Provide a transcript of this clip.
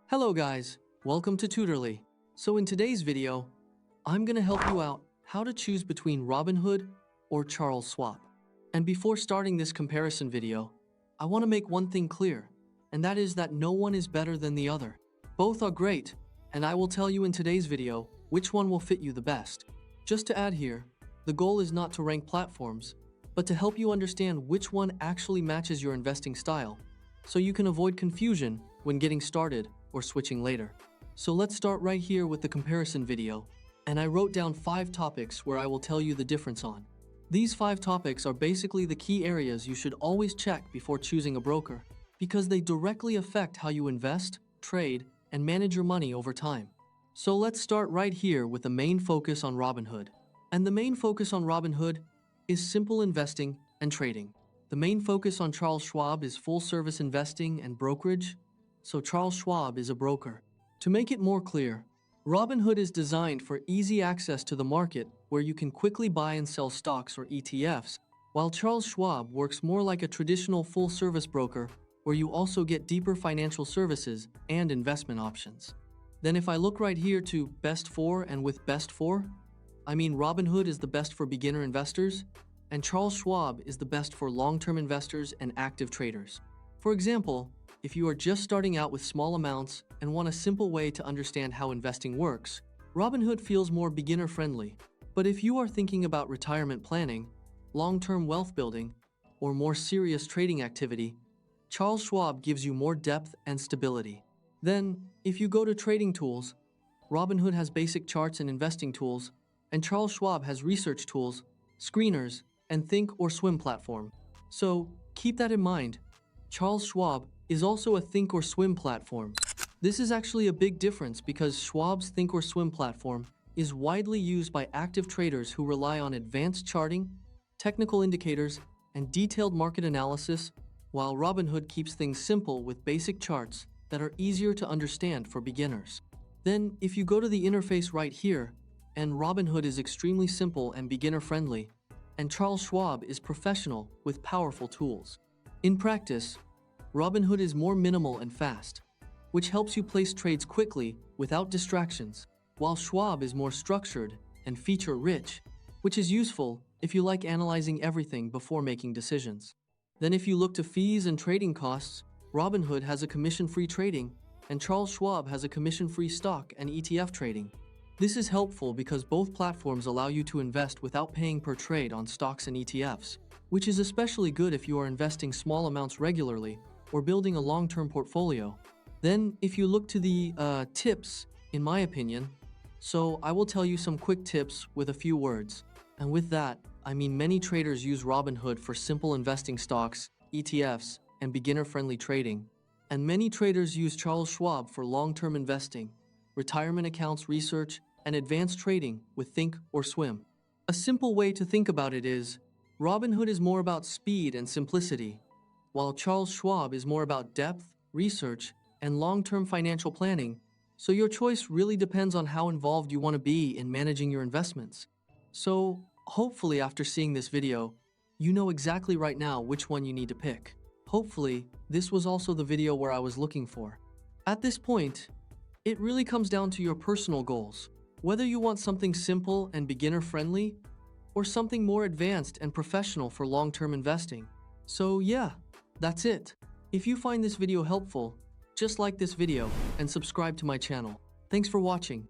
Hello guys, welcome to Tutorly. So in today's video, I'm gonna help you out how to choose between Robinhood or Charles Schwab. And before starting this comparison video, I want to make one thing clear, and that is that no one is better than the other. Both are great, and I will tell you in today's video which one will fit you the best. Just to add here, the goal is not to rank platforms, but to help you understand which one actually matches your investing style, so you can avoid confusion when getting started or switching later. So let's start right here with the comparison video, and I wrote down 5 topics where I will tell you the difference on. These 5 topics are basically the key areas you should always check before choosing a broker, because they directly affect how you invest, trade, and manage your money over time. So let's start right here with the main focus on Robinhood. And the main focus on Robinhood is simple investing and trading. The main focus on Charles Schwab is full-service investing and brokerage, so Charles Schwab is a broker. To make it more clear, Robinhood is designed for easy access to the market where you can quickly buy and sell stocks or ETFs, while Charles Schwab works more like a traditional full-service broker where you also get deeper financial services and investment options. Then if I look right here to best for and with best for, I mean Robinhood is the best for beginner investors, and Charles Schwab is the best for long-term investors and active traders. For example, if you are just starting out with small amounts and want a simple way to understand how investing works, Robinhood feels more beginner-friendly. But if you are thinking about retirement planning, long-term wealth building, or more serious trading activity, Charles Schwab gives you more depth and stability. Then, if you go to trading tools, Robinhood has basic charts and investing tools, and Charles Schwab has research tools, screeners, and think or swim platform. So, keep that in mind. Charles Schwab is also a think or swim platform. This is actually a big difference because Schwab's think or swim platform is widely used by active traders who rely on advanced charting, technical indicators, and detailed market analysis, while Robinhood keeps things simple with basic charts that are easier to understand for beginners. Then, if you go to the interface right here, and Robinhood is extremely simple and beginner-friendly, and Charles Schwab is professional with powerful tools. In practice, Robinhood is more minimal and fast, which helps you place trades quickly without distractions, while Schwab is more structured and feature-rich, which is useful if you like analyzing everything before making decisions. Then if you look to fees and trading costs, Robinhood has a commission-free trading, and Charles Schwab has a commission-free stock and ETF trading. This is helpful because both platforms allow you to invest without paying per trade on stocks and ETFs, which is especially good if you are investing small amounts regularly or building a long-term portfolio. Then, if you look to the tips, in my opinion, so I will tell you some quick tips with a few words. And with that, I mean many traders use Robinhood for simple investing stocks, ETFs, and beginner-friendly trading. And many traders use Charles Schwab for long-term investing, retirement accounts research, and advanced trading with think or swim. A simple way to think about it is, Robinhood is more about speed and simplicity, while Charles Schwab is more about depth, research, and long-term financial planning, so your choice really depends on how involved you want to be in managing your investments. So, hopefully after seeing this video, you know exactly right now which one you need to pick. Hopefully, this was also the video where I was looking for. At this point, it really comes down to your personal goals, whether you want something simple and beginner-friendly, or something more advanced and professional for long-term investing. So yeah, that's it. If you find this video helpful, just like this video and subscribe to my channel. Thanks for watching.